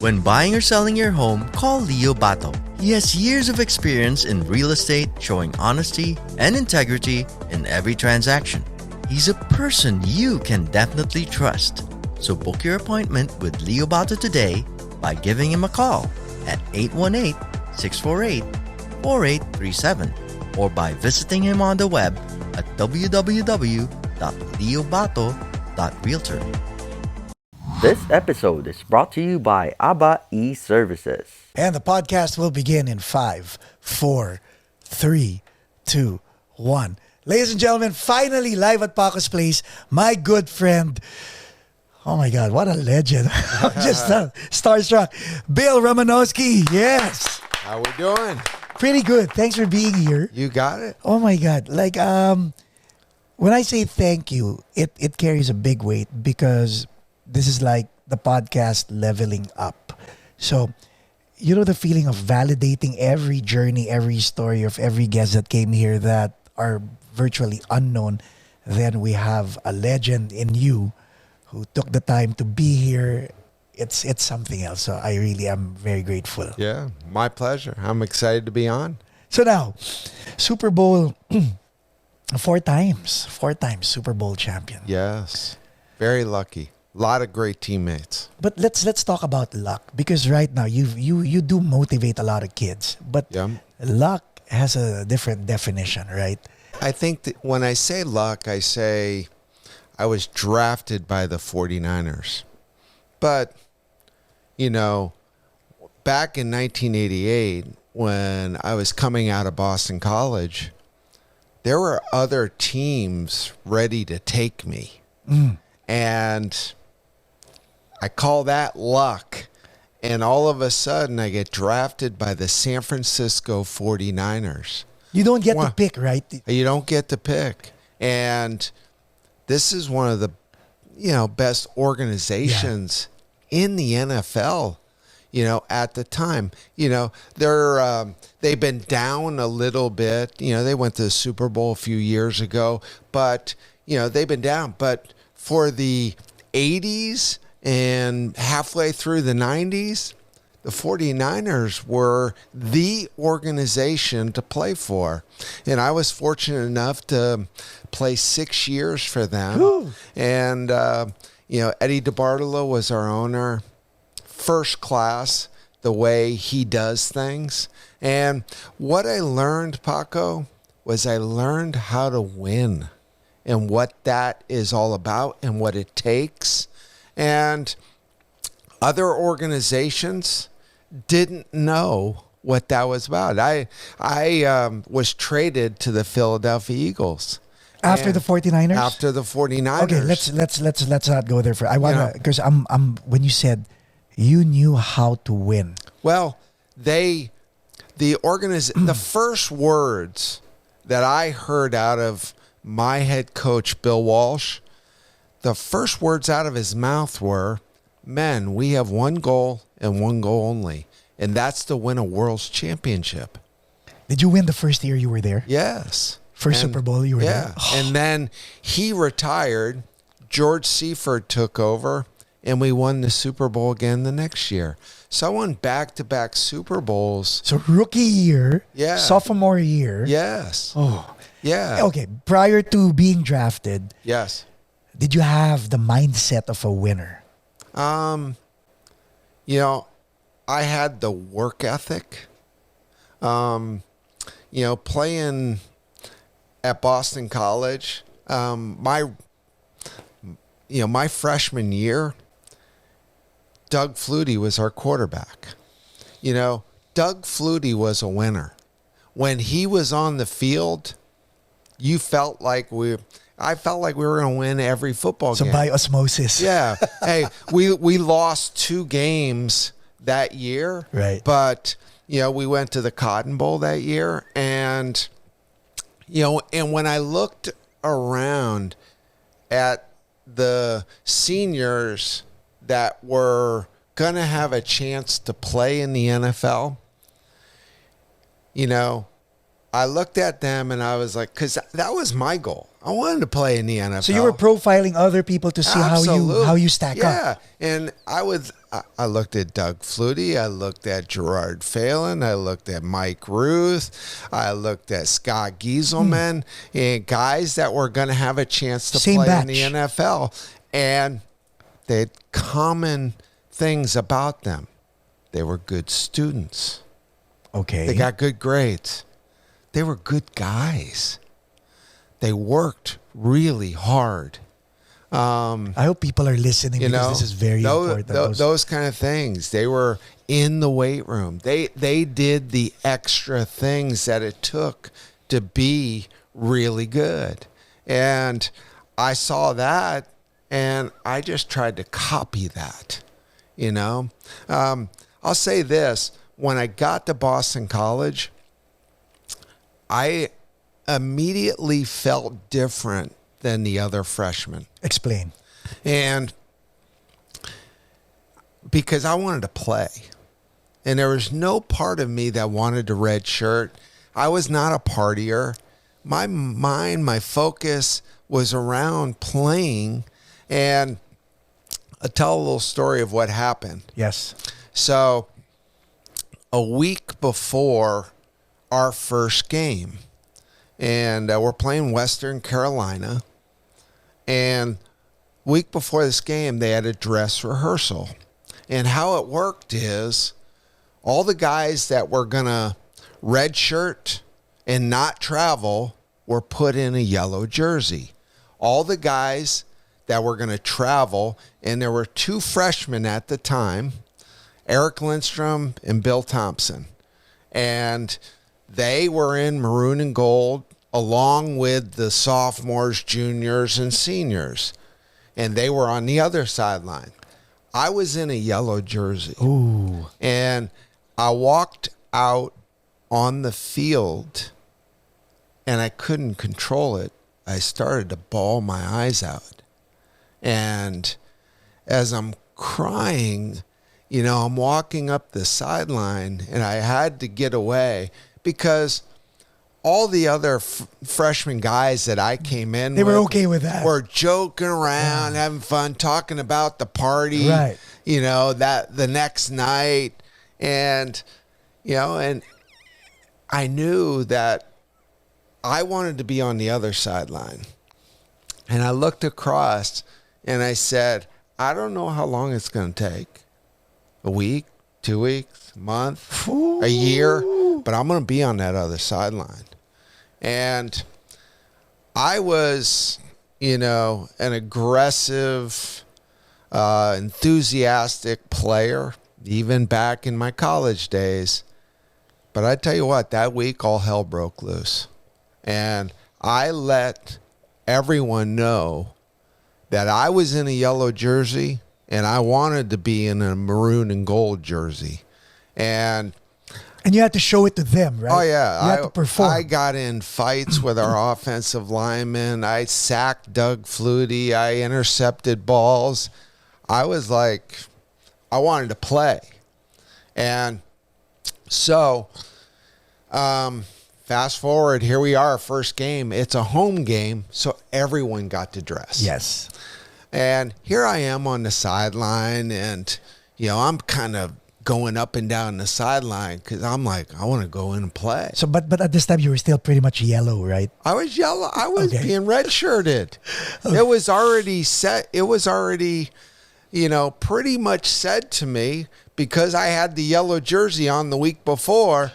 When buying or selling your home, call Leo Bato. He has years of experience in real estate, showing honesty and integrity in every transaction. He's a person you can definitely trust. So book your appointment with Leo Bato today by giving him a call at 818-648-4837 or by visiting him on the web at www.leobato.realtor. This episode is brought to you by ABBA E-Services. And the podcast will begin in 5, 4, 3, 2, 1. Ladies and gentlemen, finally live at Paco's Place, my good friend. Oh my God, what a legend. I'm just starstruck. Bill Romanowski, yes. How we doing? Pretty good. Thanks for being here. You got it? Oh my God. Like, when I say thank you, it carries a big weight because this is like the podcast leveling up. So, you know the feeling of validating every journey, every story of every guest that came here that are virtually unknown. Then we have a legend in you who took the time to be here. It's something else. So I really am very grateful. Yeah, my pleasure. I'm excited to be on. So now, Super Bowl, 4 times Super Bowl champion. Yes, very lucky. A lot of great teammates. But let's talk about luck, because right now you do motivate a lot of kids, but luck has a different definition, right? I think that when I say luck, I say I was drafted by the 49ers. But, you know, back in 1988, when I was coming out of Boston College, there were other teams ready to take me. And I call that luck. And all of a sudden, I get drafted by the San Francisco 49ers. You don't get to pick, right? You don't get to pick. And this is one of the, best organizations in the NFL, at the time. They've been down a little bit. They went to the Super Bowl a few years ago. But, they've been down. But for the 80s and halfway through the 90s, the 49ers were the organization to play for. And I was fortunate enough to play 6 years for them. Ooh. And, Eddie DeBartolo was our owner. First class, the way he does things. And what I learned, Paco, was I learned how to win and what that is all about and what it takes. And other organizations didn't know what that was about. I was traded to the Philadelphia Eagles after the 49ers. After the 49ers. Okay, let's not go there. I wanna, because I'm when you said you knew how to win. Well, the first words that I heard out of my head coach, Bill Walsh, the first words out of his mouth were, "Men, we have one goal and one goal only, and that's to win a world's championship." Did you win the first year you were there? Yes. First Super Bowl you were there? Yeah. And then he retired. George Seifert took over, and we won the Super Bowl again the next year. So I won back-to-back Super Bowls. So rookie year, sophomore year. Yes. Oh. Yeah. Okay, prior to being drafted. Yes. Did you have the mindset of a winner? I had the work ethic. Playing at Boston College, my freshman year, Doug Flutie was our quarterback. Doug Flutie was a winner. When he was on the field, I felt like we were going to win every football game. So by osmosis. Yeah. Hey, we lost 2 games that year. Right. But, we went to the Cotton Bowl that year. And, and when I looked around at the seniors that were going to have a chance to play in the NFL, I looked at them and I was like, because that was my goal. I wanted to play in the NFL. So you were profiling other people to see how you stack up. Yeah, and I looked at Doug Flutie, I looked at Gerard Phelan, I looked at Mike Ruth, I looked at Scott Gieselman, and guys that were going to have a chance to play in the NFL. And they had common things about them. They were good students. Okay. They got good grades. They were good guys. They worked really hard. I hope people are listening because this is very important. Those kind of things. They were in the weight room. They did the extra things that it took to be really good. And I saw that, and I just tried to copy that. I'll say this. When I got to Boston College, I immediately felt different than the other freshmen. Explain. And because I wanted to play. And there was no part of me that wanted to redshirt. I was not a partier. My mind, my focus was around playing. And I'll tell a little story of what happened. Yes. So a week before our first game, and we're playing Western Carolina, and week before this game, they had a dress rehearsal. And how it worked is all the guys that were going to redshirt and not travel were put in a yellow jersey. All the guys that were going to travel, and there were two freshmen at the time, Eric Lindstrom and Bill Thompson. And they were in maroon and gold along with the sophomores, juniors, and seniors. And they were on the other sideline. I was in a yellow jersey. Ooh. And I walked out on the field, and I couldn't control it. I started to bawl my eyes out. And as I'm crying, I'm walking up the sideline, and I had to get away because all the other freshman guys that I came in they were okay with that. Were joking around, having fun, talking about the party, right? That the next night, and and I knew that I wanted to be on the other sideline, and I looked across, and I said, I don't know how long it's going to take. A week, 2 weeks, a month, a year, but I'm going to be on that other sideline. And I was, an aggressive, enthusiastic player, even back in my college days. But I tell you what, that week all hell broke loose. And I let everyone know that I was in a yellow jersey and I wanted to be in a maroon and gold jersey. And you had to show it to them, right? Oh, yeah. You had to perform. I got in fights with our offensive linemen. I sacked Doug Flutie. I intercepted balls. I was like, I wanted to play. And so, fast forward, here we are, first game. It's a home game, so everyone got to dress. Yes. And here I am on the sideline, and, I'm kind of going up and down the sideline because I'm like, I want to go in and play. So, but at this time, you were still pretty much yellow, right? I was yellow. I was being redshirted. It was already set. It was already, pretty much said to me because I had the yellow jersey on the week before.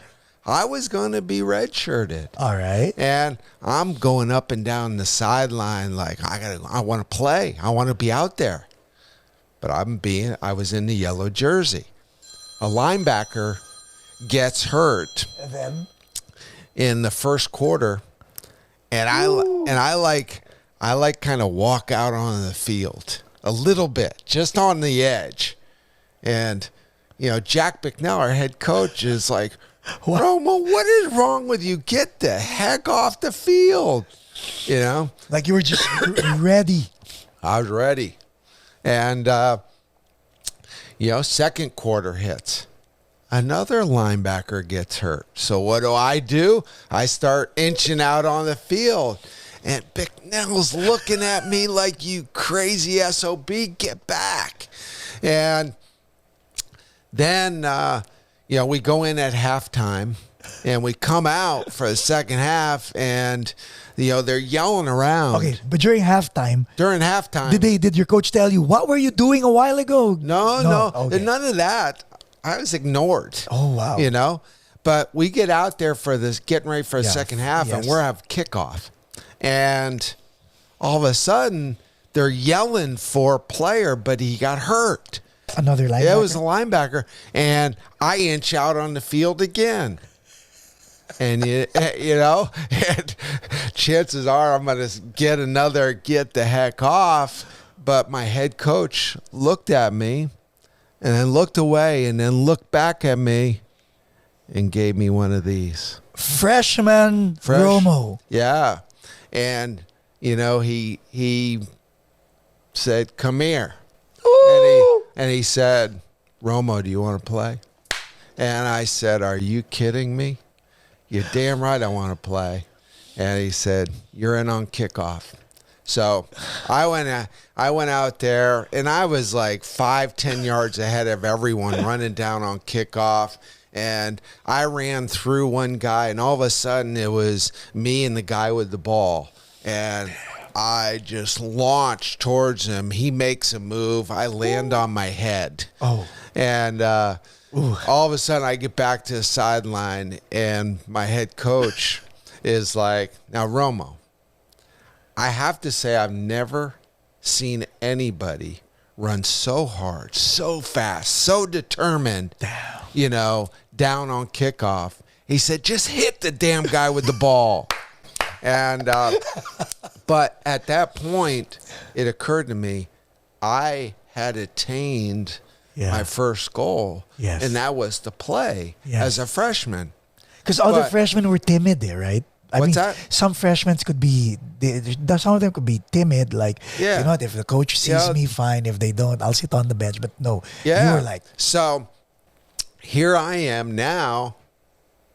I was going to be redshirted. All right. And I'm going up and down the sideline like, I want to play. I want to be out there. But I was in the yellow jersey. A linebacker gets hurt And then in the first quarter, and I kind of walk out on the field a little bit, just on the edge. And Jack Bicknell, our head coach, is like, Romo, what is wrong with you? Get the heck off the field. Like you were just ready. I was ready. And, second quarter hits. another linebacker gets hurt. So what do? I start inching out on the field. And Bicknell's looking at me like, you crazy SOB, get back. And then, we go in at halftime. And we come out for the second half, and they're yelling around. Okay, but during halftime, did your coach tell you, what were you doing a while ago? No. Okay. None of that. I was ignored. Oh, wow. But we get out there for this, getting ready for the second half, and we're having kickoff. And all of a sudden, they're yelling for a player, but he got hurt. Another linebacker? Yeah, it was a linebacker. And I inch out on the field again. And, and chances are I'm going to get the heck off. But my head coach looked at me and then looked away and then looked back at me and gave me one of these. Freshman Romo. Yeah. And, he said, come here. And he said, Romo, do you want to play? And I said, are you kidding me? You're damn right I want to play. And he said, you're in on kickoff. So I went out there, and I was like 5-10 yards ahead of everyone running down on kickoff. And I ran through one guy, and all of a sudden it was me and the guy with the ball. And I just launched towards him. He makes a move. I land on my head. Oh. And all of a sudden I get back to the sideline, and my head coach is like, now, Romo, I have to say I've never seen anybody run so hard, so fast, so determined, down on kickoff. He said, just hit the damn guy with the ball. And but at that point, it occurred to me, I had attained my first goal, and that was to play as a freshman. Because other freshmen were timid there, right? What's that? Some freshmen could be, some of them could be timid, like, if the coach sees me, fine. If they don't, I'll sit on the bench. But no, you were like. So here I am now.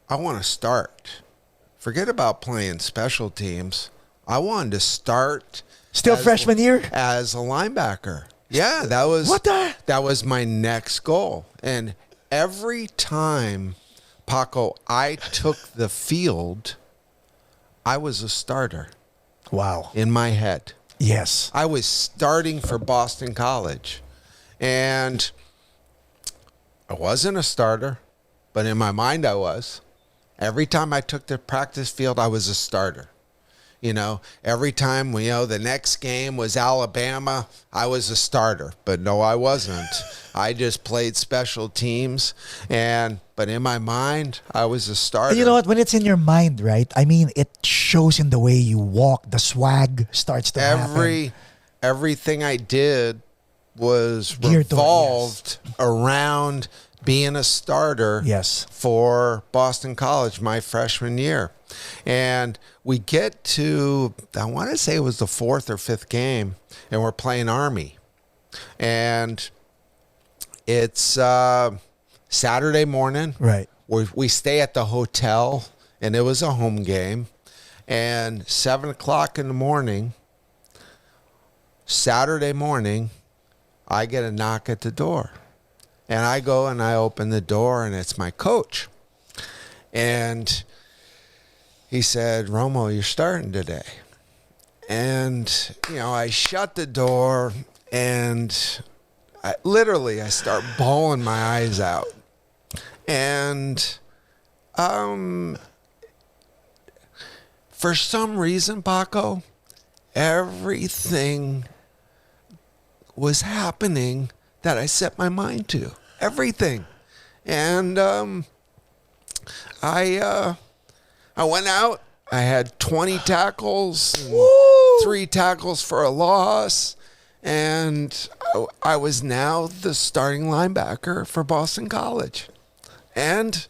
I want to start. Forget about playing special teams. I wanted to start. Still freshman year? As a linebacker. Yeah, that was my next goal. And every time, Paco, I took the field, I was a starter. Wow. In my head. Yes. I was starting for Boston College. And I wasn't a starter, but in my mind I was. Every time I took the practice field, I was a starter. Every time, the next game was Alabama, I was a starter. But no, I wasn't. I just played special teams. But in my mind, I was a starter. And you know what? When it's in your mind, right? I mean, it shows in the way you walk. The swag starts to happen. Everything I did was revolved around being a starter for Boston College my freshman year. And we get to, I want to say it was the 4th or 5th game, and we're playing Army. And it's Saturday morning. Right. We stay at the hotel, and it was a home game. And 7 o'clock in the morning, Saturday morning, I get a knock at the door. And I go and I open the door, and it's my coach. And he said, Romo, you're starting today. And, I shut the door, and I start bawling my eyes out. And for some reason, Paco, everything was happening that I set my mind to. Everything. And I went out. I had 20 tackles, and 3 tackles for a loss, and I was now the starting linebacker for Boston College. And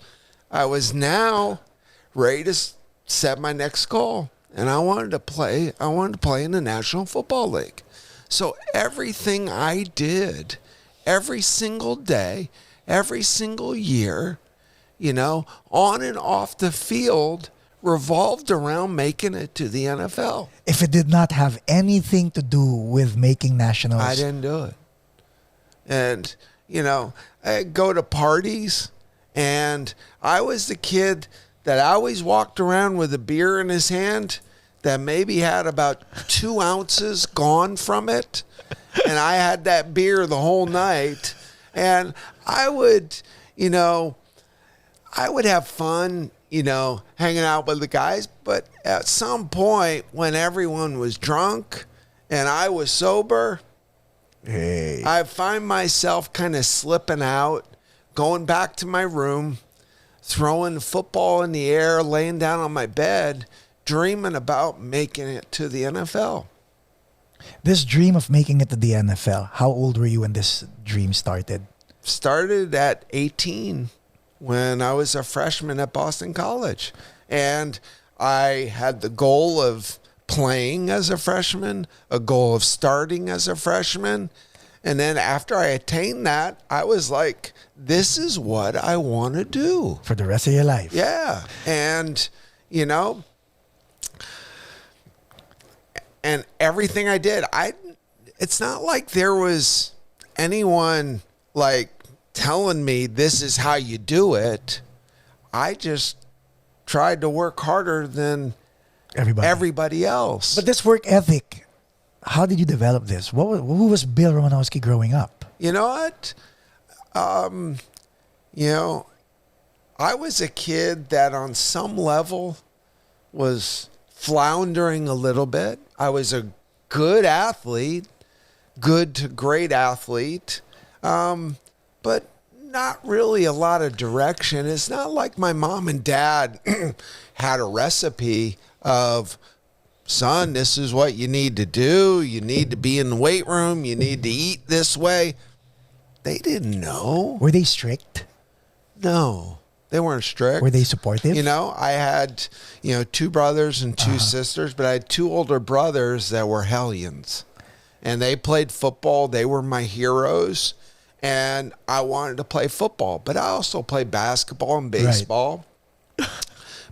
I was now ready to set my next goal, and I wanted to play in the National Football League. So everything I did every single day, every single year, on and off the field, revolved around making it to the NFL. If it did not have anything to do with making nationals, I didn't do it. And, I'd go to parties, and I was the kid that always walked around with a beer in his hand that maybe had about 2 ounces gone from it. And I had that beer the whole night. And I would have fun, hanging out with the guys. But at some point when everyone was drunk and I was sober, I find myself kind of slipping out, going back to my room, throwing the football in the air, laying down on my bed, dreaming about making it to the NFL. This dream of making it to the NFL, how old were you when this dream started? Started at 18 when I was a freshman at Boston College. And I had the goal of playing as a freshman, a goal of starting as a freshman. And then after I attained that, I was like, this is what I want to do. For the rest of your life. Yeah. And, and everything I did, it's not like there was anyone like telling me this is how you do it. I just tried to work harder than everybody else. But this work ethic, how did you develop this? Who was Bill Romanowski growing up? You know what? I was a kid that on some level was floundering a little bit. I was a good athlete, good to great athlete, but not really a lot of direction. It's not like my mom and dad had a recipe of, son, this is what you need to do. You need to be in the weight room. You need to eat this way. They didn't know. Were they strict? No, they weren't strict. Were they supportive? I had, 2 brothers and 2 sisters, but I had 2 older brothers that were hellions. And they played football. They were my heroes. And I wanted to play football, but I also played basketball and baseball. Right.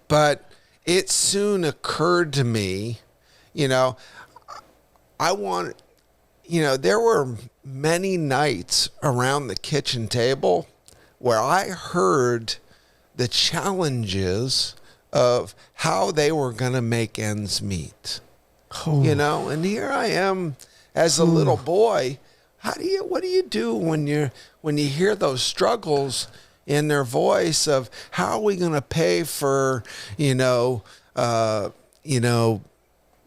But it soon occurred to me, there were many nights around the kitchen table where I heard the challenges of how they were going to make ends meet. Oh. And here I am as a little boy. What do you do when you hear those struggles in their voice of how are we going to pay for,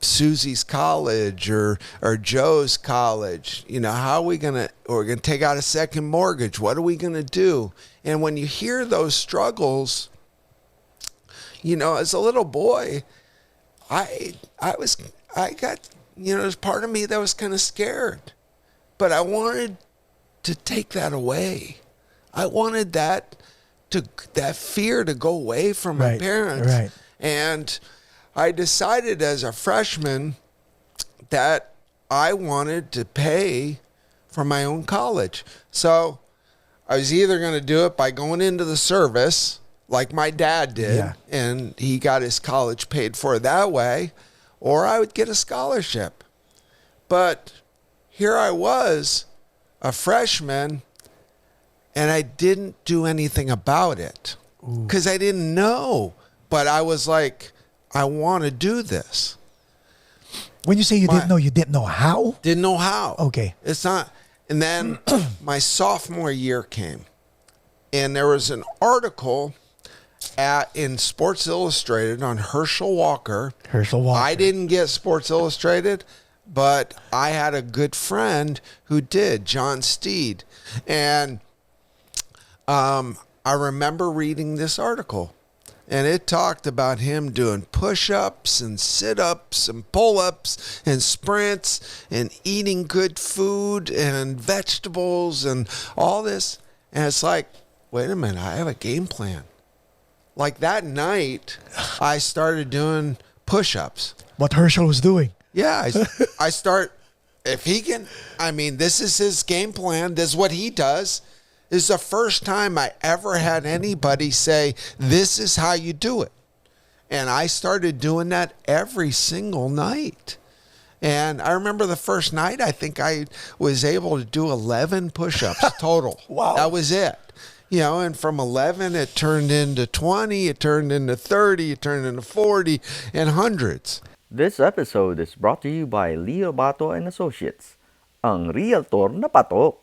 Susie's college or Joe's college? How are we we're going to take out a second mortgage. What are we going to do? And when you hear those struggles, as a little boy, there's part of me that was kind of scared. But I wanted to take that away. I wanted that fear to go away from my parents. Right. And I decided as a freshman that I wanted to pay for my own college. So I was either going to do it by going into the service like my dad did, and he got his college paid for that way, or I would get a scholarship. But here I was, a freshman, and I didn't do anything about it because I didn't know. But I was like, I want to do this. When you say you didn't know how? Didn't know how. Okay. It's not. And then my sophomore year came, and there was an article in Sports Illustrated on Herschel Walker. I didn't get Sports Illustrated, but I had a good friend who did, John Steed. And I remember reading this article, and it talked about him doing push-ups and sit-ups and pull-ups and sprints and eating good food and vegetables and all this. And it's like, wait a minute, I have a game plan. Like that night, I started doing push-ups. What Herschel was doing. Yeah, I start, if he can, this is his game plan. This is what he does. This is the first time I ever had anybody say, this is how you do it. And I started doing that every single night. And I remember the first night, I think I was able to do 11 push-ups total. Wow. That was it. You know, and from 11, it turned into 20, it turned into 30, it turned into 40, and hundreds. This episode is brought to you by Leo Bato and Associates, ang realtor na patok.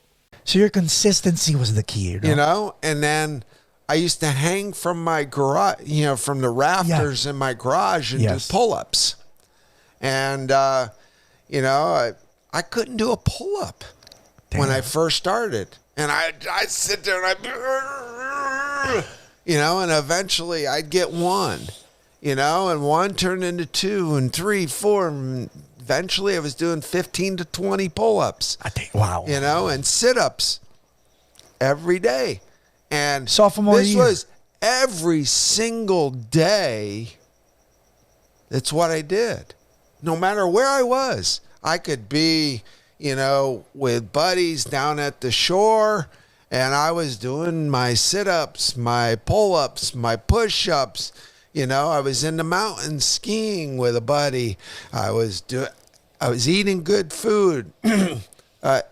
So your consistency was the key, You know, and then I used to hang from my garage, you know, from the rafters in my garage and Yes. do pull-ups. And, you know, I couldn't do a pull-up when I first started. And I'd sit there and you know, and eventually I'd get one, you know, and one turned into 2 and 3, 4. And eventually I was doing 15 to 20 pull-ups. Wow. You know, and sit-ups every day. And Sophomore this year. was every single day. That's what I did. No matter where I was. I could be, you know, with buddies down at the shore, and I was doing my sit-ups, my pull-ups, my push-ups. You know, I was in the mountains skiing with a buddy. I was eating good food.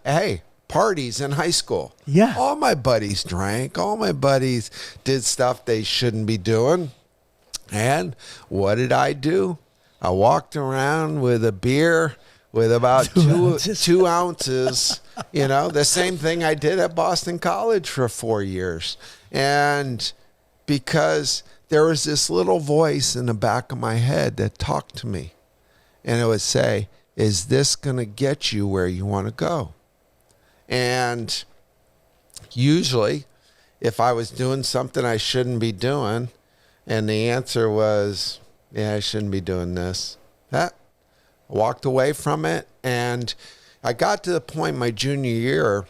Hey, parties in high school. Yeah. All my buddies drank. All my buddies did stuff they shouldn't be doing. And what did I do? I walked around with a beer with about two ounces, you know, the same thing I did at Boston College for 4 years. And because there was this little voice in the back of my head that talked to me, and it would say, is this going to get you where you want to go? And usually, if I was doing something I shouldn't be doing, and the answer was, yeah, I shouldn't be doing this, I walked away from it. And I got to the point my junior year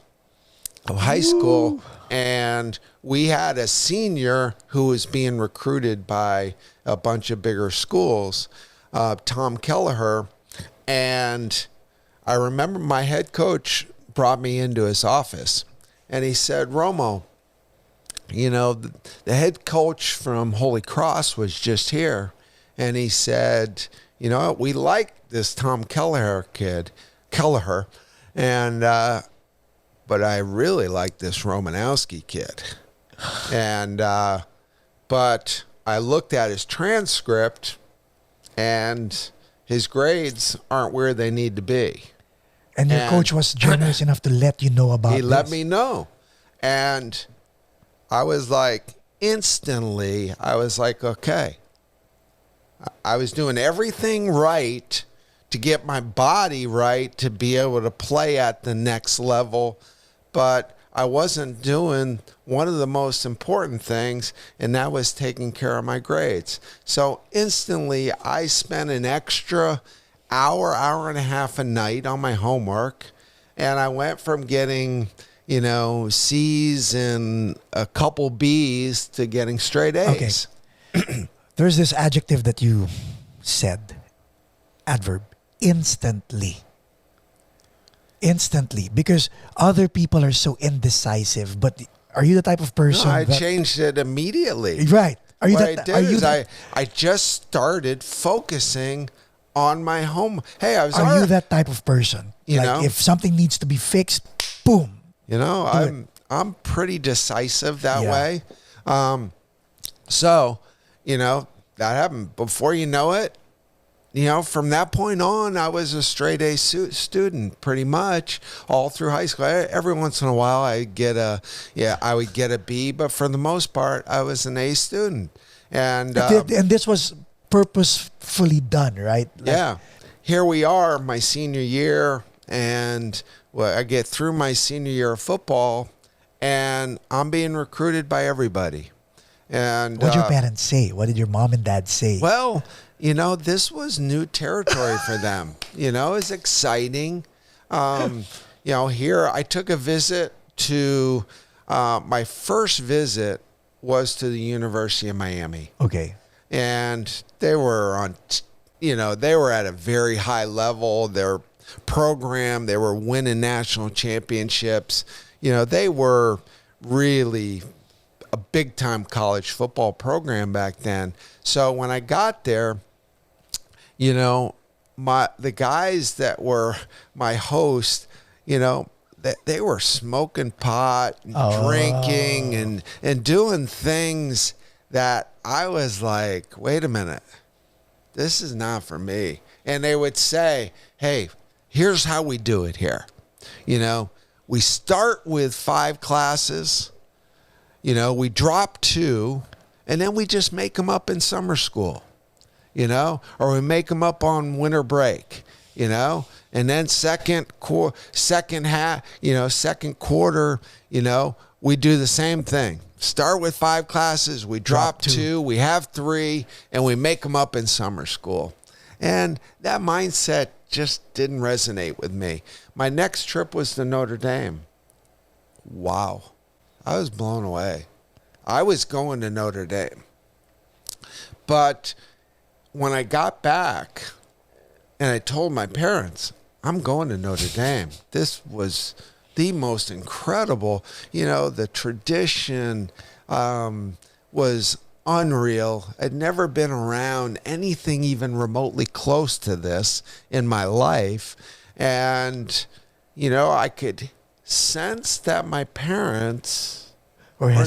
of high school, and we had a senior who was being recruited by a bunch of bigger schools, Tom Kelleher. And I remember my head coach brought me into his office, and he said, Romo, you know, the head coach from Holy Cross was just here. And he said, you know, we like this Tom Kelleher, and but I really like this Romanowski kid. And but I looked at his transcript, and his grades aren't where they need to be. And your coach was generous enough to let you know about He this. let me know. And I was like, instantly, I was like, okay. I was doing everything right to get my body right to be able to play at the next level, but I wasn't doing one of the most important things, and that was taking care of my grades. So instantly, I spent an extra hour and a half a night on my homework, and I went from getting, you know, C's and a couple B's to getting straight A's. Okay. There's this adjective that you said, adverb, instantly. Instantly, because other people are so indecisive. But are you the type of person? No, I changed it immediately. Right. Are you What that? I did Are you is that? I just started focusing on my home. Hey, I was. Are you that type of person? You like know? if something needs to be fixed, boom. You know, I'm pretty decisive that way. So, you know, that happened. Before you know it, you know, from that point on, I was a straight A student pretty much all through high school. Every once in a while, I would get a B, but for the most part, I was an A student. And this was purposefully done, right? yeah. Here we are, my senior year, and I get through my senior year of football, and I'm being recruited by everybody. And What did your parents say? What did your mom and dad say? well, you know, this was new territory for them. You know, it's exciting. You know, here I took a visit to, my first visit was to the University of Miami. Okay. And they were on, you know, they were at a very high level. Their program, they were winning national championships. You know, they were really a big time college football program back then. So when I got there, you know, the guys that were my host, you know, they were smoking pot and drinking and doing things that I was like, wait a minute, this is not for me. And they would say, hey, here's how we do it here. You know, we start with 5 classes, you know, we drop 2, and then we just make them up in summer school, you know, or we make them up on winter break, you know, and then second quarter, you know, we do the same thing. Start with 5 classes, we drop 2, we have 3, and we make them up in summer school. And that mindset just didn't resonate with me. My next trip was to Notre Dame. Wow. I was blown away. I was going to Notre Dame. But when I got back and I told my parents, I'm going to Notre Dame. This was the most incredible, you know, the tradition was unreal. I'd never been around anything even remotely close to this in my life. And, you know, I could sense that my parents weren't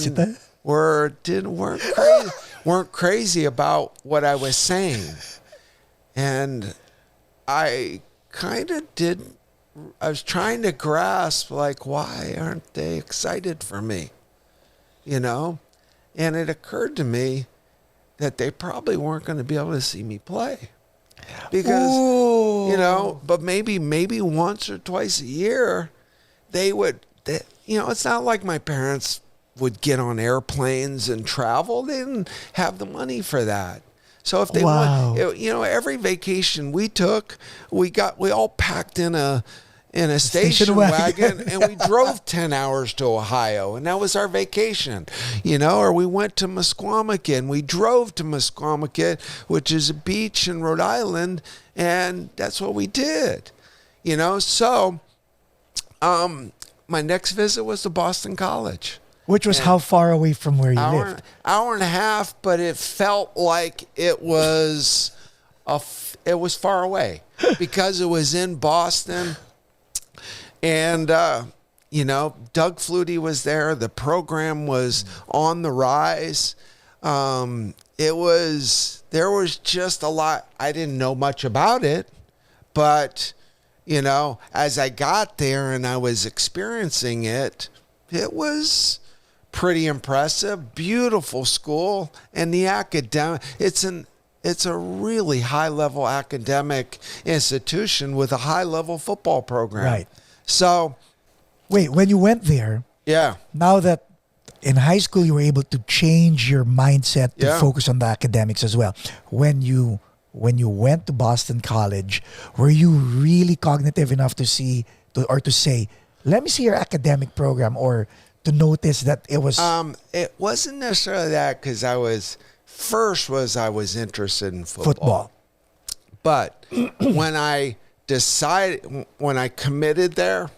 crazy about what I was saying. And I was trying to grasp, like, why aren't they excited for me? You know? And it occurred to me that they probably weren't going to be able to see me play. Because, you know, but maybe once or twice a year, you know, it's not like my parents would get on airplanes and travel. They didn't have the money for that. So if they want, you know, every vacation we took, we all packed in a station wagon and we drove 10 hours to Ohio, and that was our vacation, you know, or we went to Musquamaket and we drove to Musquamaket, which is a beach in Rhode Island, and that's what we did, you know. So my next visit was to Boston College. Which was how far away from where you lived? Hour and a half, but it felt like it was far away because it was in Boston. And, you know, Doug Flutie was there. The program was on the rise. There was just a lot. I didn't know much about it, but, you know, as I got there and I was experiencing it, it was pretty impressive. Beautiful school. And the academic, it's a really high-level academic institution with a high-level football program. Right. So, wait, when you went there, yeah. Now that in high school you were able to change your mindset to focus on the academics as well. When you went to Boston College, were you really cognitive enough to say, let me see your academic program, or to notice that it was? It wasn't necessarily that, because I was interested in football. But when I committed there,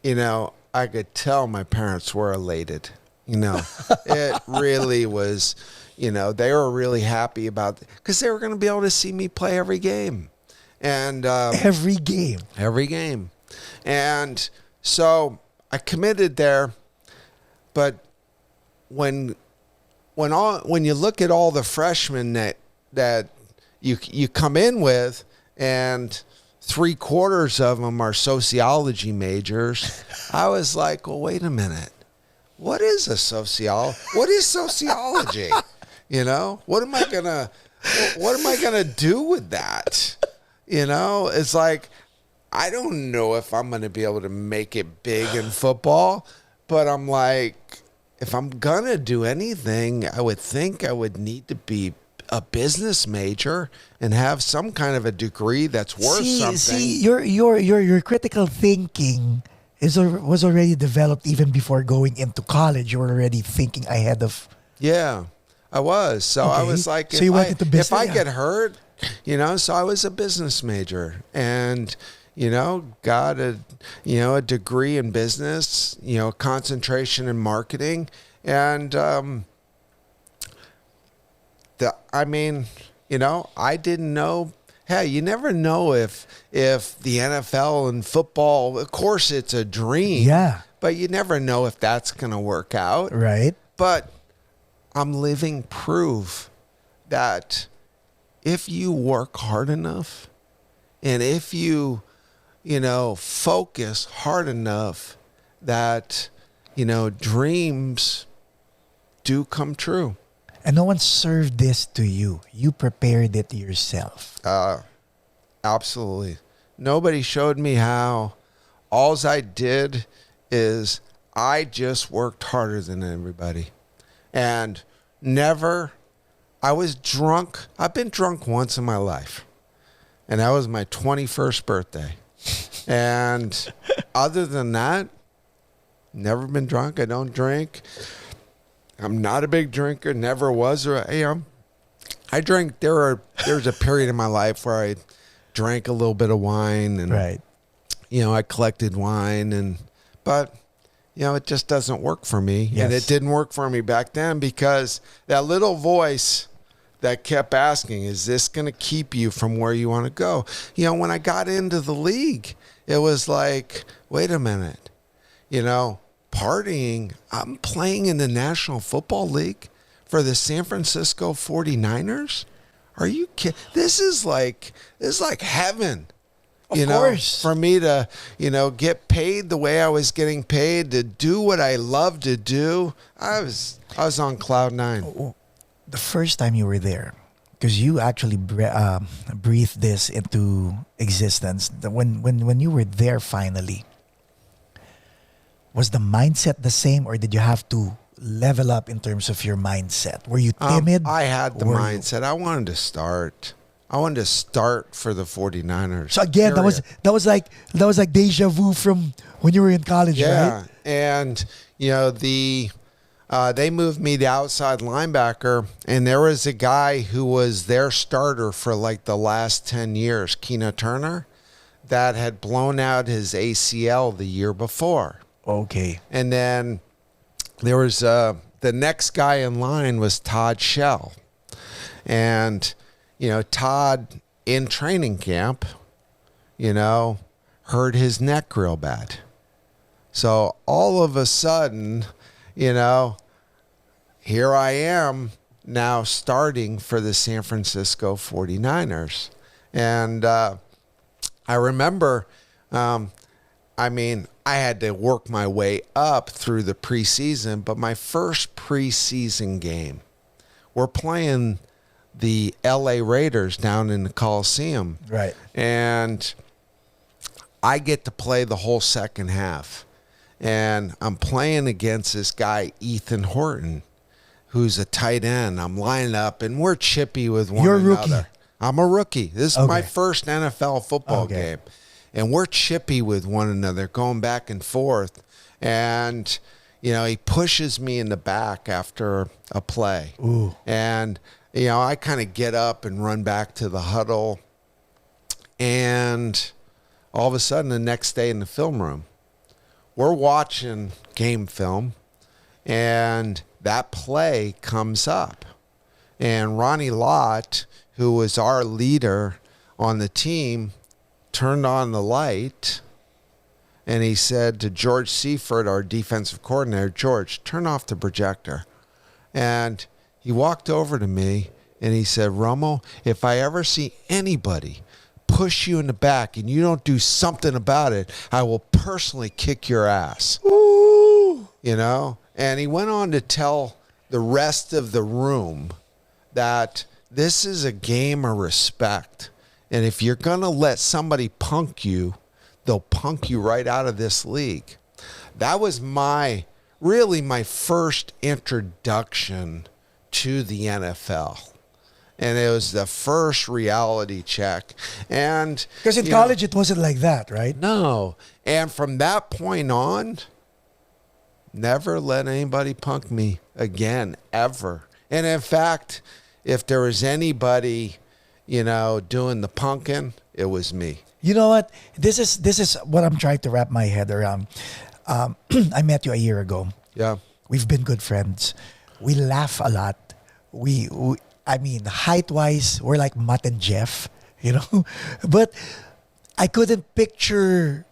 you know, I could tell my parents were elated. You know, it really was, you know, they were really happy about it because they were going to be able to see me play every game. And every game. And so I committed there, but when you look at all the freshmen that you come in with, and 3/4 of them are sociology majors, I was like, well, wait a minute. What is sociology? You know, what am I gonna do with that? You know, it's like, I don't know if I'm going to be able to make it big in football, but I'm like, if I'm going to do anything, I would think I would need to be a business major and have some kind of a degree that's worth something. See, your critical thinking was already developed even before going into college. You were already thinking ahead of. Yeah, I was. So I was like, so you went into business, if I get hurt, you know, so I was a business major. And, got a degree in business, concentration in marketing. And, I didn't know. Hey, you never know if the NFL and football, of course, it's a dream. Yeah. But you never know if that's going to work out. Right. But I'm living proof that if you work hard enough and if you, focus hard enough, that, dreams do come true. And no one served this to you. You prepared it yourself. Absolutely. Nobody showed me how. Alls I did is I just worked harder than everybody. And I was drunk. I've been drunk once in my life. And that was my 21st birthday. And other than that, never been drunk. I don't drink. I'm not a big drinker, never was. Or I am. I drink. There's a period in my life where I drank a little bit of wine, and Right. I collected wine, but it just doesn't work for me. Yes. And it didn't work for me back then because that little voice that kept asking, is this going to keep you from where you want to go? When I got into the league, it was like, wait a minute, partying. I'm playing in the National Football League for the San Francisco 49ers. Are you kidding? This is like heaven. Of course. For me to, get paid the way I was getting paid, to do what I love to do. I was on cloud nine. The first time you were there, because you actually breathed this into existence. When you were there finally, was the mindset the same, or did you have to level up in terms of your mindset? Were you timid? I had the mindset. I wanted to start. I wanted to start for the 49ers. So again, period. that was like deja vu from when you were in college, Yeah, right? and they moved me to outside linebacker, and there was a guy who was their starter for like the last 10 years, Keena Turner, that had blown out his ACL the year before. Okay. And then there was the next guy in line was Todd Shell. And, Todd in training camp, hurt his neck real bad. So all of a sudden, here I am now starting for the San Francisco 49ers. And I remember, I had to work my way up through the preseason, but my first preseason game, we're playing the LA Raiders down in the Coliseum. Right. And I get to play the whole second half. And I'm playing against this guy, Ethan Horton, who's a tight end. I'm lining up, and we're chippy with one You're a another. rookie. I'm a rookie. This is my Okay. first NFL football game. And we're chippy with one another, going back and forth. And, he pushes me in the back after a play. Ooh. And, I kind of get up and run back to the huddle. And all of a sudden, the next day in the film room, we're watching game film, and that play comes up. And Ronnie Lott, who was our leader on the team, turned on the light, and he said to George Seifert, our defensive coordinator, George, turn off the projector. And he walked over to me, and he said, Romo, if I ever see anybody push you in the back and you don't do something about it, I will personally kick your ass. Ooh. And he went on to tell the rest of the room that this is a game of respect. And if you're going to let somebody punk you, they'll punk you right out of this league. That was my first introduction to the NFL. And it was the first reality check. And Because in college, it wasn't like that, right? no. And from that point on, never let anybody punk me again, ever. And in fact, if there was anybody, doing the punking, it was me. You know what? This is what I'm trying to wrap my head around. I met you a year ago. Yeah. We've been good friends. We laugh a lot. I mean, height-wise, we're like Matt and Jeff, you know? But I couldn't picture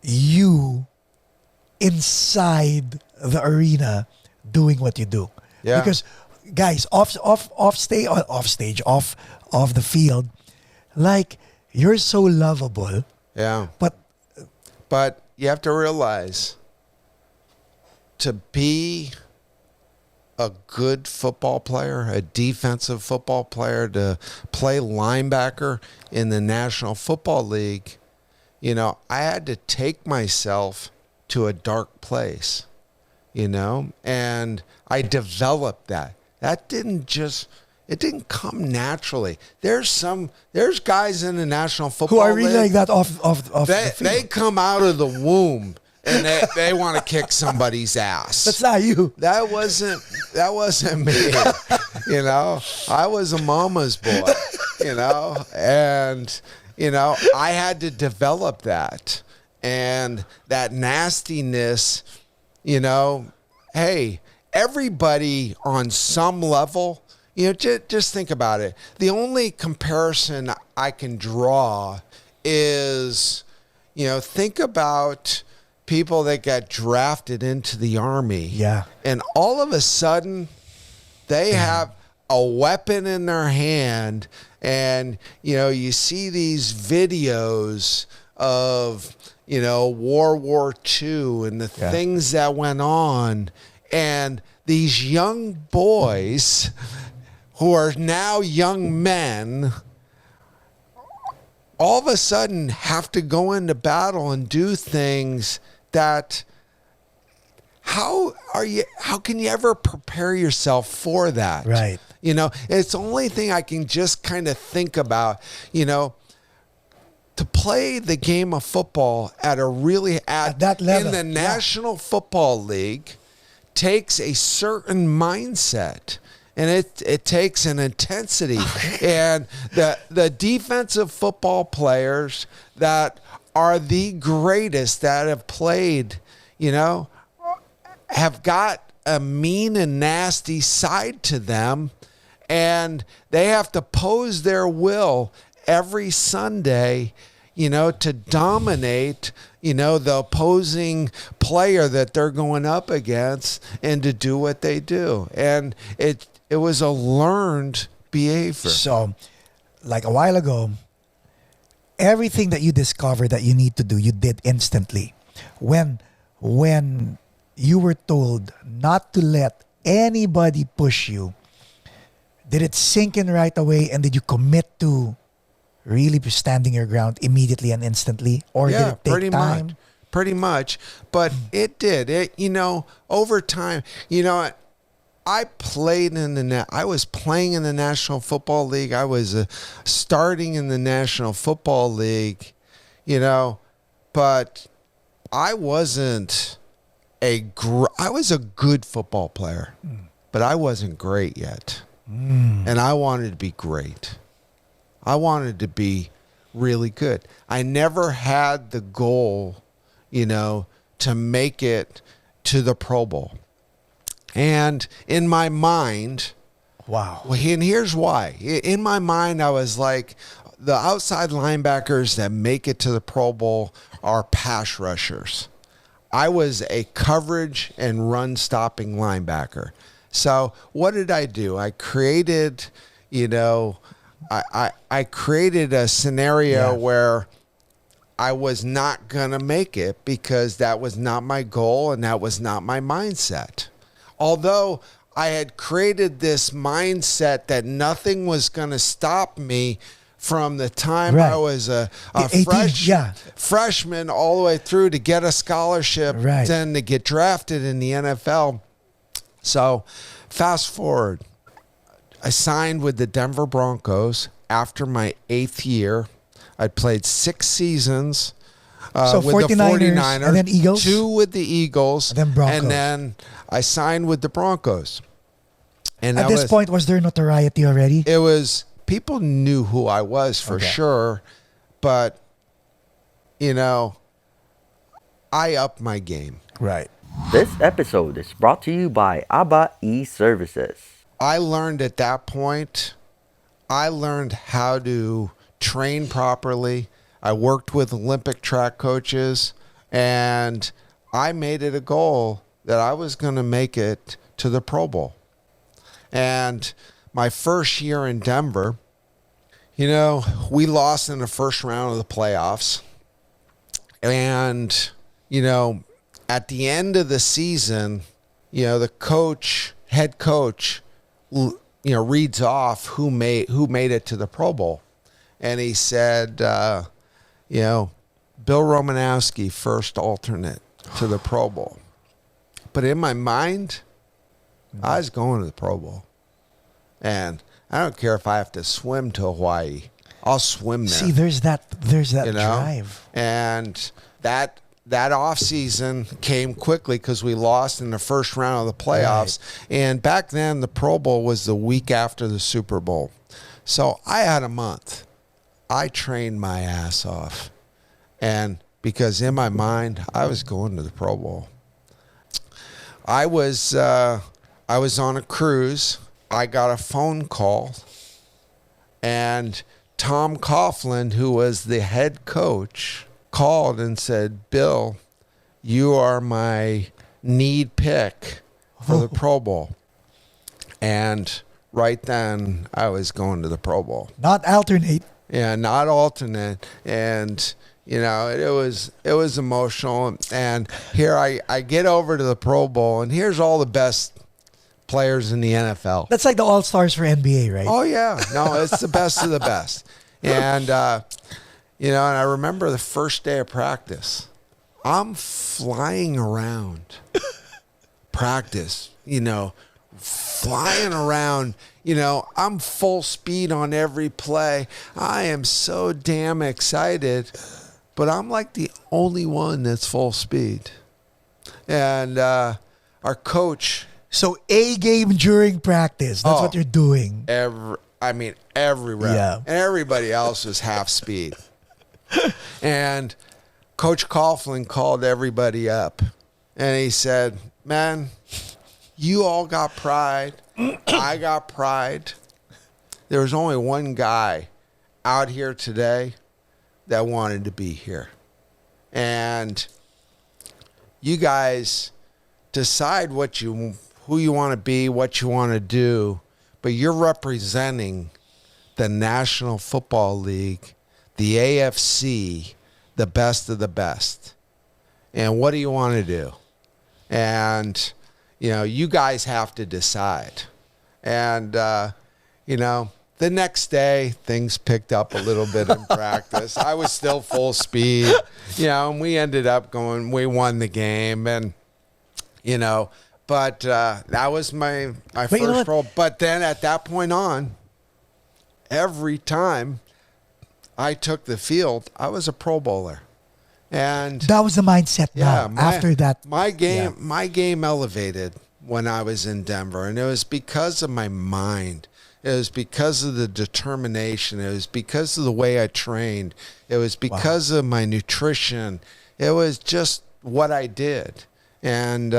you inside the arena doing what you do. Yeah. Because guys, off the field, like you're so lovable, Yeah. but You have to realize, to be a good football player, a defensive football player, to play linebacker in the National Football League, I had to take myself to a dark place, and I developed that. That it didn't come naturally. There's guys in the National Football who are really League, like that off the field. they come out of the womb and they want to kick somebody's ass. That's not you. That wasn't me. I was a mama's boy, and I had to develop that. And that nastiness, hey, everybody on some level, just think about it. The only comparison I can draw is, think about people that got drafted into the Army. Yeah. And all of a sudden, they have a weapon in their hand. And, you see these videos of, World War II and the things that went on. And these young boys who are now young men all of a sudden have to go into battle and do things that how can you ever prepare yourself for that? Right. It's the only thing I can just kind of think about, to play the game of football at that level, in the National Football League takes a certain mindset. And it takes an intensity. And the defensive football players that are the greatest that have played, have got a mean and nasty side to them. And they have to pose their will every Sunday, to dominate, the opposing player that they're going up against and to do what they do. And it was a learned behavior. So, like a while ago, everything that you discovered that you need to do, you did instantly. When you were told not to let anybody push you, did it sink in right away, and did you commit to really standing your ground immediately and instantly? Or did it take time? Pretty much. But it did. Over time, I was playing in the National Football League. I was starting in the National Football League, but I wasn't I was a good football player, but I wasn't great yet. And I wanted to be great. I wanted to be really good. I never had the goal, to make it to the Pro Bowl. And in my mind, wow. And here's why. In my mind, I was like, the outside linebackers that make it to the Pro Bowl are pass rushers. I was a coverage and run stopping linebacker. So what did I do? I created, I created a scenario where I was not going to make it because that was not my goal and that was not my mindset. Although I had created this mindset that nothing was going to stop me from the time I was a freshman all the way through to get a scholarship, then to get drafted in the NFL. So fast forward, I signed with the Denver Broncos after my 8th year. I played 6 seasons so with the 49ers, and then Eagles? 2 with the Eagles, and then Broncos. And then I signed with the Broncos. And at this point, was there notoriety already? It was, people knew who I was for sure, but, you know, I upped my game. Right. This episode is brought to you by ABBA e-Services. I learned at that point, I learned how to train properly. I worked with Olympic track coaches, and I made it a goal that I was going to make it to the Pro Bowl. And my first year in Denver, you know, we lost in the first round of the playoffs. And, you know, at the end of the season, you know, the head coach, you know, reads off who made it to the Pro Bowl. And he said, you know, Bill Romanowski, first alternate to the Pro Bowl. But in my mind, I was going to the Pro Bowl. And I don't care if I have to swim to Hawaii. I'll swim there. See, there's that you know? drive. And that off season came quickly because we lost in the first round of the playoffs. Right. And back then, the Pro Bowl was the week after the Super Bowl. So I had a month. I trained my ass off. And because in my mind, I was going to the Pro Bowl. I was on a cruise. I got a phone call, and Tom Coughlin, who was the head coach, called and said, Bill, you are my need pick for the Pro Bowl. And right then, I was going to the Pro Bowl. Not alternate. Yeah, not alternate. And, you know, it was emotional. And here I get over to the Pro Bowl, and here's all the best players in the NFL. That's like the All-Stars for NBA, right? Oh, yeah. No, it's the best of the best. And, you know, and I remember the first day of practice. I'm flying around practice, you know, flying around. You know, I'm full speed on every play. I am so damn excited. But I'm like the only one that's full speed. And our coach... So A game during practice. That's what you're doing. Every rep. Yeah. And everybody else was half speed. And Coach Coughlin called everybody up. And he said, man, you all got pride. I got pride. There was only one guy out here today that wanted to be here. And you guys decide who you want to be, what you want to do, but you're representing the National Football League, the AFC, the best of the best. And what do you want to do? And, you know, you guys have to decide. And, you know, the next day, things picked up a little bit in practice. I was still full speed, you know, and we ended up we won the game. And, you know, but that was my first role. But then at that point on, every time I took the field, I was a Pro Bowler. And that was the mindset after that. My game elevated when I was in Denver. And it was because of my mind. It was because of the determination. It was because of the way I trained. It was because of my nutrition. It was just what I did. And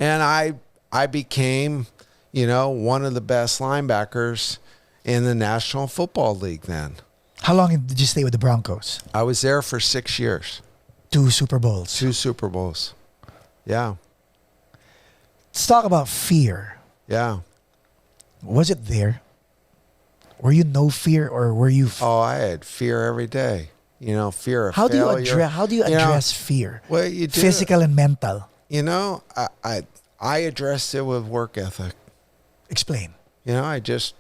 I became, you know, one of the best linebackers in the National Football League then. How long did you stay with the Broncos? I was there for 6 years. 2 Super Bowls. 2 Super Bowls. Yeah. Let's talk about fear. Yeah. Was it there? Were you no fear, or were you... I had fear every day. You know, fear of failure. How do you address fear? Well, you do. Physical and mental. You know, I addressed it with work ethic. Explain. You know, I just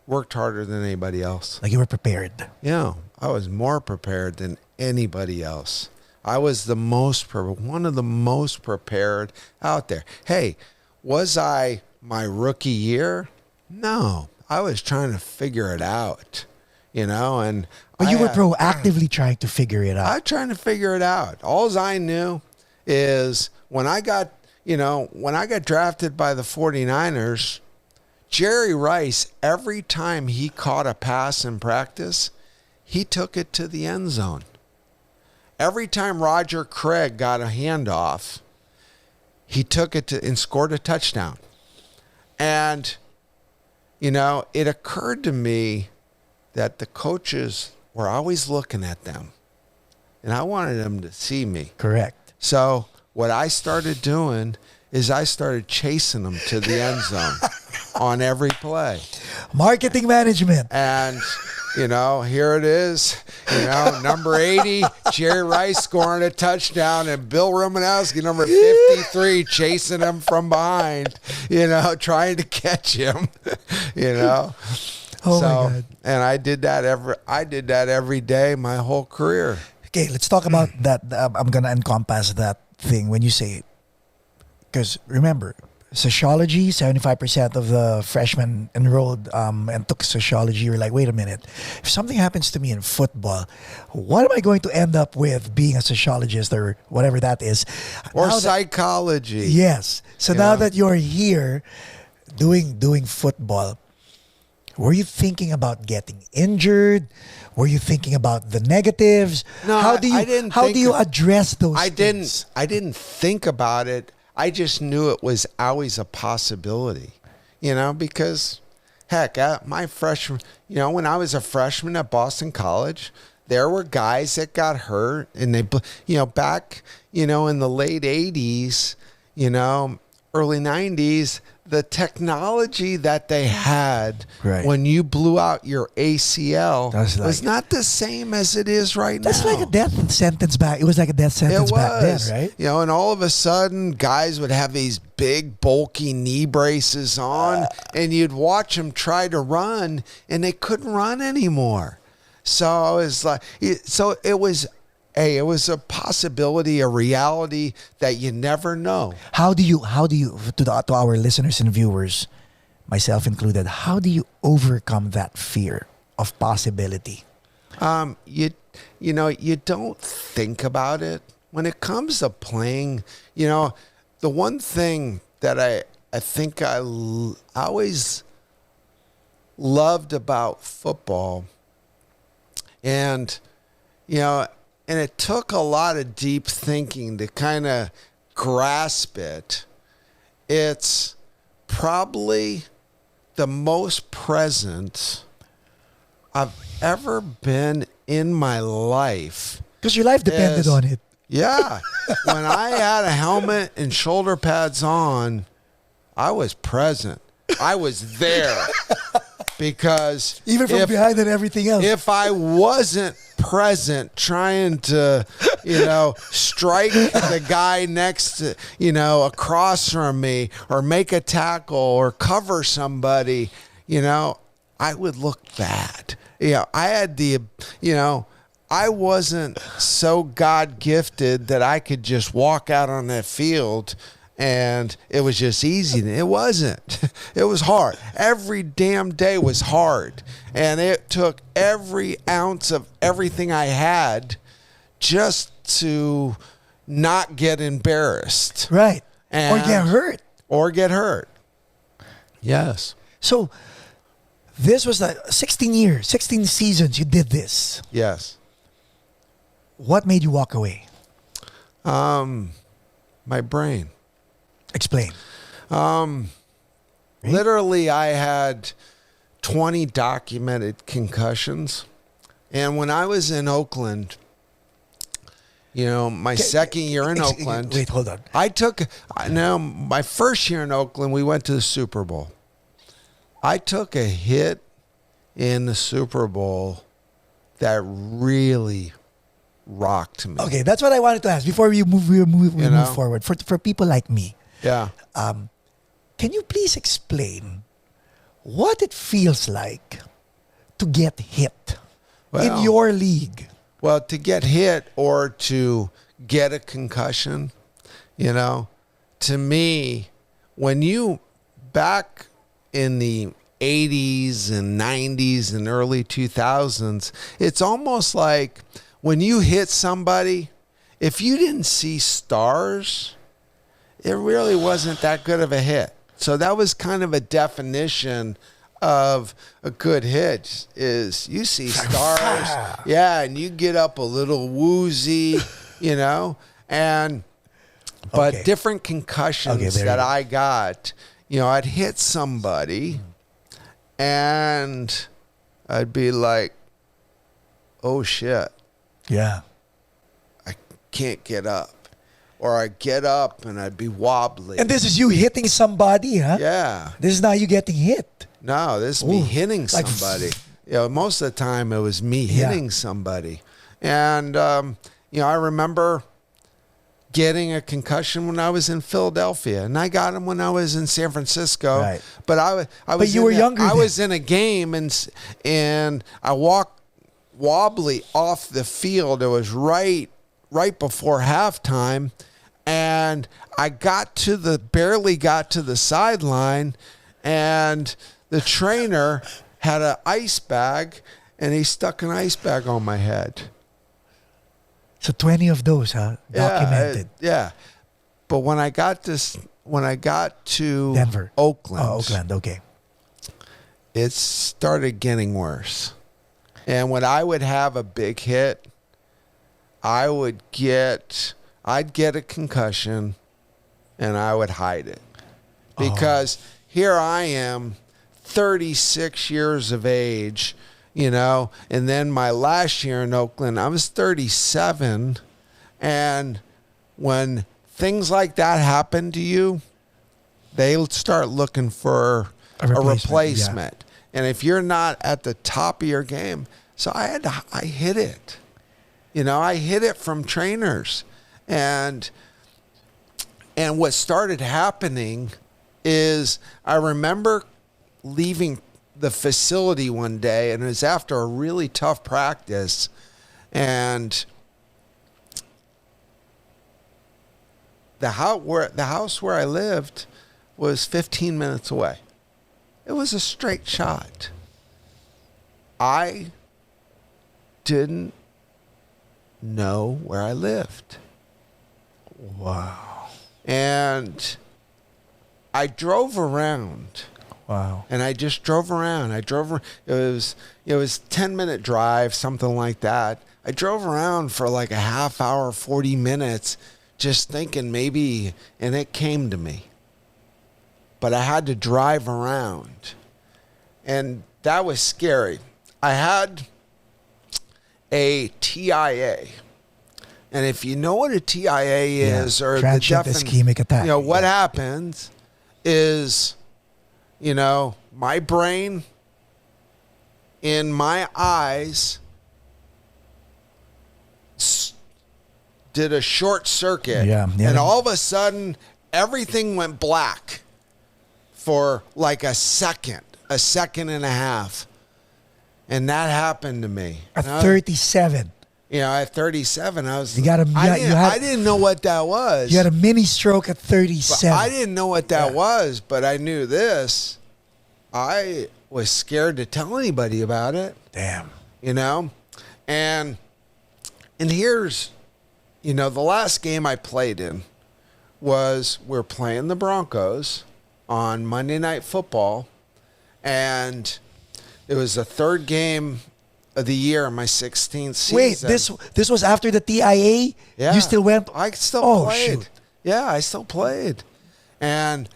worked harder than anybody else. Like you were prepared. You know, I was more prepared than anybody else. I was one of the most prepared out there. Hey, was I my rookie year? No, I was trying to figure it out, you know, and... But you were proactively trying to figure it out. I was trying to figure it out. All I knew is when I got drafted by the 49ers, Jerry Rice, every time he caught a pass in practice, he took it to the end zone. Every time Roger Craig got a handoff, he took it to and scored a touchdown. And, it occurred to me that the coaches were always looking at them. And I wanted them to see me. Correct. So what I started doing is I started chasing them to the end zone on every play. Marketing management. And, here it is, number 80, Jerry Rice scoring a touchdown, and Bill Romanowski, number 53, chasing him from behind, trying to catch him, Oh my God. And I did that every day, my whole career. Okay, let's talk about that. I'm going to encompass that thing when you say it. Because remember, sociology, 75% of the freshmen enrolled and took sociology. You're like, wait a minute. If something happens to me in football, what am I going to end up with being a sociologist or whatever that is? Or psychology. Yes. So now that you're here doing football, were you thinking about getting injured? Were you thinking about the negatives? No, how do you address those things? I didn't think about it. I just knew it was always a possibility, because heck, my freshman, when I was a freshman at Boston College, there were guys that got hurt and they, back, in the late 80s, early 90s, the technology that they had when you blew out your ACL was not the same as it is right now. That's like a death sentence back. It was like a death sentence back then, right? And all of a sudden, guys would have these big, bulky knee braces on, and you'd watch them try to run, and they couldn't run anymore. So it was like, it was a possibility, a reality that you never know. How do you to our listeners and viewers, myself included, how do you overcome that fear of possibility? You don't think about it when it comes to playing. The one thing that I think I always loved about football, and and it took a lot of deep thinking to kind of grasp it. It's probably the most present I've ever been in my life. Because your life depended on it. Yeah. When I had a helmet and shoulder pads on, I was present. I was there. Because even from behind and everything else. If I wasn't present trying to, strike the guy next to, across from me or make a tackle or cover somebody, I would look bad. I had I wasn't so God gifted that I could just walk out on that field and it was just easy. It wasn't. It was hard. Every damn day was hard. And it took every ounce of everything I had just to not get embarrassed. Right. Or get hurt. Yes. So this was 16 seasons you did this. Yes. What made you walk away? My brain. Explain. Literally, I had 20 documented concussions. And when I was in Oakland, my second year in Oakland. Wait, hold on. My first year in Oakland, we went to the Super Bowl. I took a hit in the Super Bowl that really rocked me. Okay, that's what I wanted to ask before we move forward. For people like me. Yeah. Can you please explain what it feels like to get hit in your league? Well, to get hit or to get a concussion, to me, when you back in the 80s and 90s and early 2000s, it's almost like when you hit somebody, if you didn't see stars, it really wasn't that good of a hit. So that was kind of a definition of a good hit is you see stars, yeah, and you get up a little woozy, you know, and but Okay. different concussions there that you go. I got, you know, I'd hit somebody, and I'd be like, "Oh shit, Yeah. I can't get up," or I get up and I'd be wobbly. And this is you hitting somebody, huh? Yeah. This is not you getting hit. No, this is me Ooh, hitting like somebody. You know, most of the time it was me Yeah. hitting somebody. And, you know, I remember getting a concussion when I was in Philadelphia, and I got him when I was in San Francisco. Right. But I was you were younger I then. was in a game, and I walked wobbly off the field. It was right before halftime, and I barely got to the sideline, and the trainer had an ice bag, and he stuck an ice bag on my head. So 20 of those, huh? Documented. Yeah. But when I got to Denver. Oakland, Oh, Oakland. Okay. it started getting worse. And when I would have a big hit, I'd get a concussion, and I would hide it. Because here I am, 36 years of age, you know, and then my last year in Oakland, I was 37. And when things like that happen to you, they'll start looking for a replacement. And if you're not at the top of your game, so I hit it. You know, I hit it from trainers. And what started happening is I remember leaving the facility one day, and it was after a really tough practice, and the house where I lived was 15 minutes away. It was a straight shot. I didn't know where I lived. Wow. And I drove around. Wow. And I just drove around. It was 10-minute drive, something like that. I drove around for like a half hour, 40 minutes, just thinking maybe, and it came to me. But I had to drive around. And that was scary. I had a TIA. And if you know what a TIA is, or transient ischemic attack. you know, what happens is, you know, my brain in my eyes did a short circuit. Yeah. And all of a sudden, everything went black for like a second and a half. And that happened to me. At 37. You know, at 37, I was. I didn't know what that was. You had a mini stroke at But 37. I didn't know what that was, but I knew this. I was scared to tell anybody about it. Damn. You know, and here's, you know, the last game I played in was we're playing the Broncos on Monday Night Football, and it was the third game of the year in my 16th season. Wait, this was after the TIA? Yeah. You still went? I still played. Shoot. Yeah, I still played. And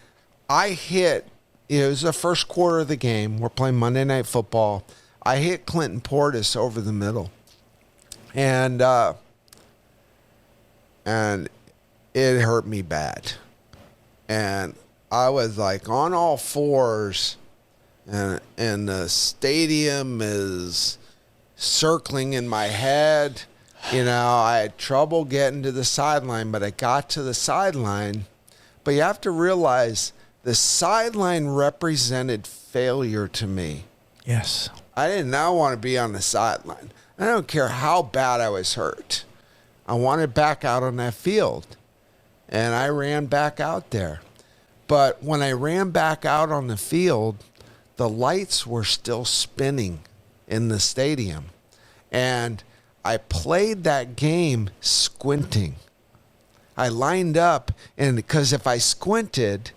I hit, it was the first quarter of the game. We're playing Monday Night Football. I hit Clinton Portis over the middle. And it hurt me bad. And I was like on all fours, and the stadium is circling in my head. You know, I had trouble getting to the sideline, but I got to the sideline. But you have to realize the sideline represented failure to me. Yes. I did not want to be on the sideline. I don't care how bad I was hurt. I wanted back out on that field. And I ran back out there. But when I ran back out on the field, the lights were still spinning in the stadium. And I played that game squinting. I lined up, and because if I squinted,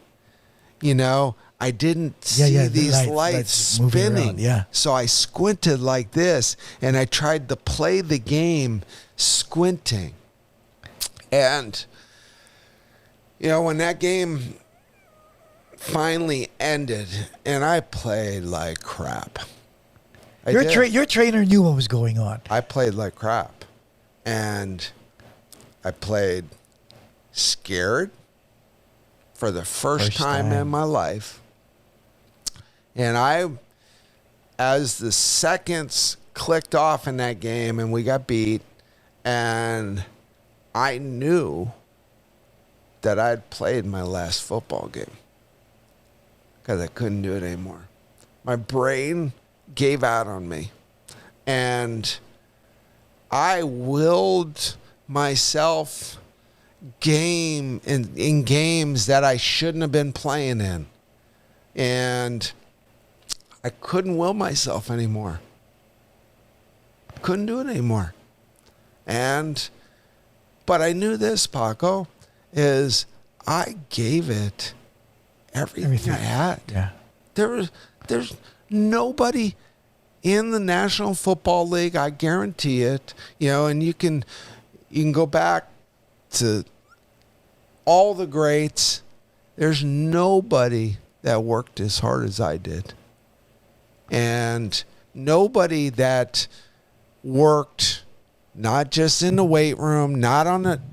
I didn't Yeah, see the these lights lights moving spinning. around, yeah. So I squinted like this, and I tried to play the game squinting. And, when that game finally ended, and I played like crap. Your trainer knew what was going on. I played like crap. And I played scared for the first time in my life. And as the seconds clicked off in that game and we got beat, and I knew that I'd played my last football game because I couldn't do it anymore. My brain gave out on me. And I willed myself in games that I shouldn't have been playing in. And I couldn't will myself anymore. Couldn't do it anymore. But I knew this, Paco, is I gave it everything I had. Yeah. There's nobody in the National Football League, I guarantee it, and you can go back to all the greats. There's nobody that worked as hard as I did. And nobody that worked not just in the weight room,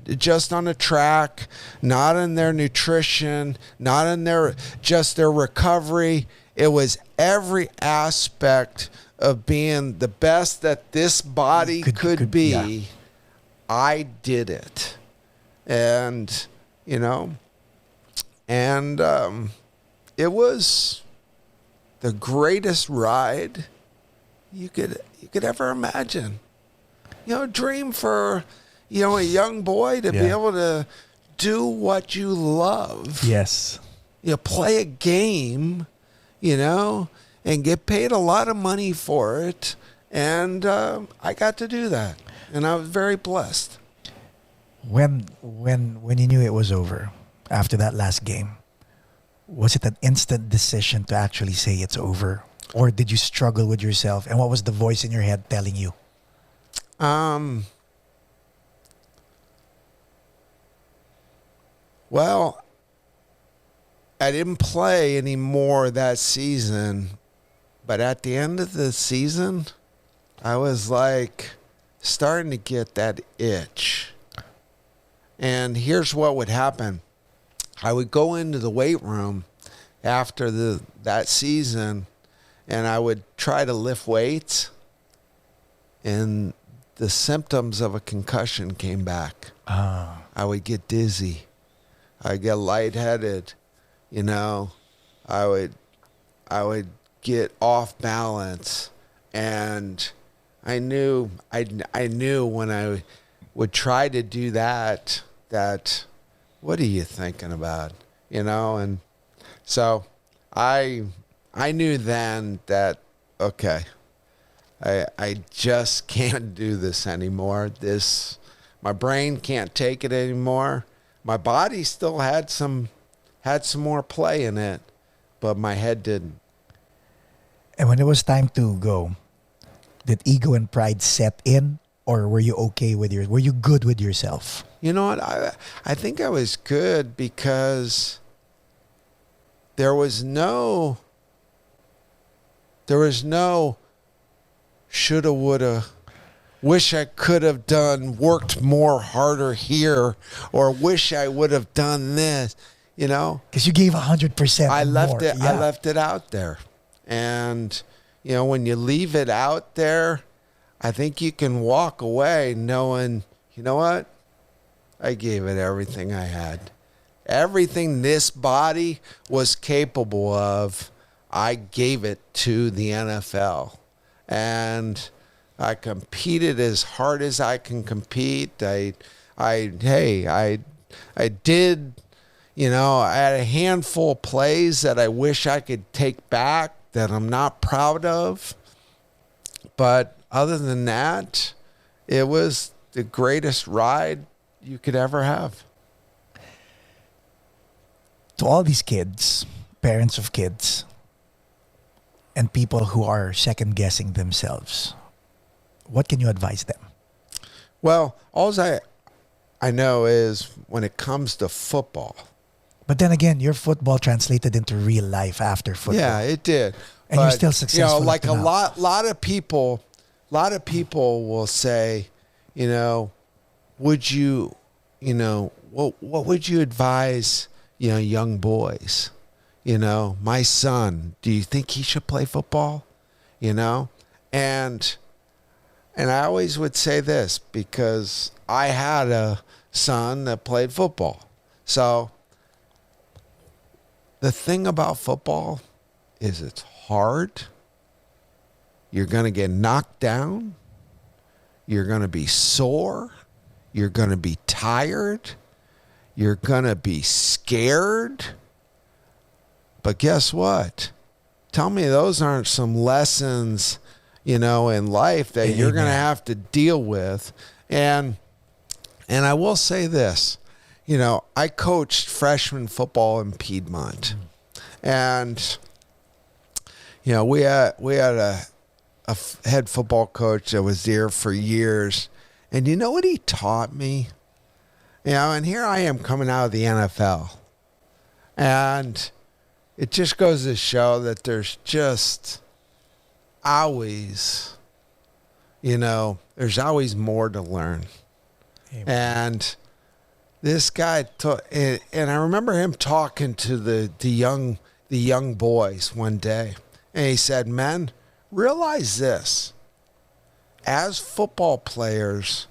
just on the track, not in their nutrition, not in their recovery. It was every aspect of being the best that this body could be. Yeah. I did it. And, it was the greatest ride you could ever imagine. Dream for, a young boy to be able to do what you love. Yes. Play a game, and get paid a lot of money for it. And I got to do that. And I was very blessed. When you knew it was over after that last game, was it an instant decision to actually say it's over? Or did you struggle with yourself? And what was the voice in your head telling you? Well, I didn't play anymore that season, but at the end of the season, I was like starting to get that itch. And here's what would happen. I would go into the weight room after that season, and I would try to lift weights, and the symptoms of a concussion came back. I would get dizzy. I'd get lightheaded. I would get off balance, and I knew when I would try to do that what are you thinking about? And so I knew then that, okay, I just can't do this anymore. My brain can't take it anymore. My body still had some more play in it, but my head didn't. And when it was time to go, did ego and pride set in, or were you were you good with yourself? You know what? I think I was good because there was no shoulda, woulda, wish I could have worked more harder here, or wish I would have done this, Because you gave 100%. I left more. it. I left it out there. And, when you leave it out there, I think you can walk away knowing, you know what? I gave it everything I had. Everything this body was capable of, I gave it to the NFL. And I competed as hard as I can compete. I did, I had a handful of plays that I wish I could take back that I'm not proud of. But other than that, it was the greatest ride you could ever have. To all these kids, parents of kids and people who are second guessing themselves, what can you advise them? Well, I know is when it comes to football. But then again, your football translated into real life after football. Yeah, it did. And you're still successful. Like up to a now. lot of people will say, would you, what would you advise, young boys? My son, do you think he should play football? And I always would say this because I had a son that played football. So the thing about football is it's hard. You're going to get knocked down. You're going to be sore. You're going to be tired. You're going to be scared. But guess what? Tell me those aren't some lessons, in life that you're going to have to deal with. And I will say this, I coached freshman football in Piedmont. And, we had a head football coach that was there for years. And you know what he taught me? And here I am coming out of the NFL. And it just goes to show that there's just always, there's always more to learn. Amen. And this guy, and I remember him talking to the young boys one day. And he said, men, realize this. As football players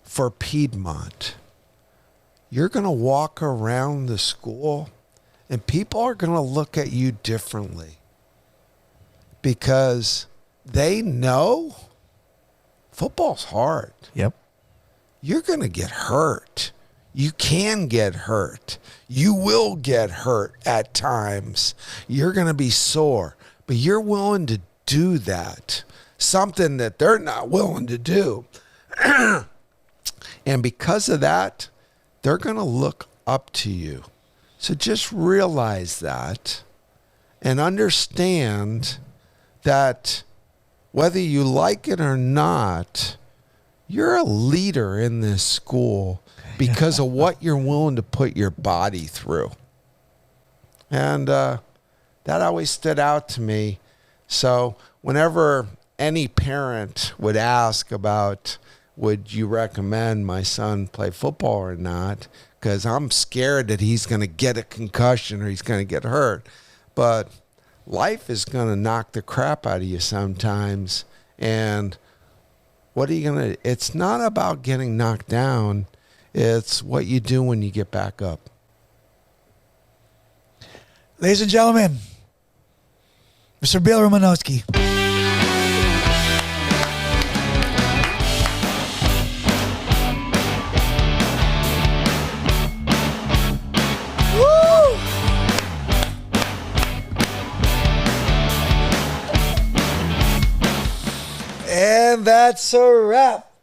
for Piedmont, you're going to walk around the school and people are going to look at you differently because they know football's hard. Yep. You're going to get hurt. You can get hurt. You will get hurt at times. You're going to be sore, but you're willing to do that. Something that they're not willing to do. And because of that, they're going to look up to you. So just realize that and understand that whether you like it or not, you're a leader in this school because of what you're willing to put your body through. And that always stood out to me. So whenever any parent would ask about, would you recommend my son play football or not? Because I'm scared that he's going to get a concussion or he's going to get hurt. But life is going to knock the crap out of you sometimes. And what are you going to, it's not about getting knocked down. It's what you do when you get back up. Ladies and gentlemen, Mr. Bill Romanowski. Woo! And that's a wrap.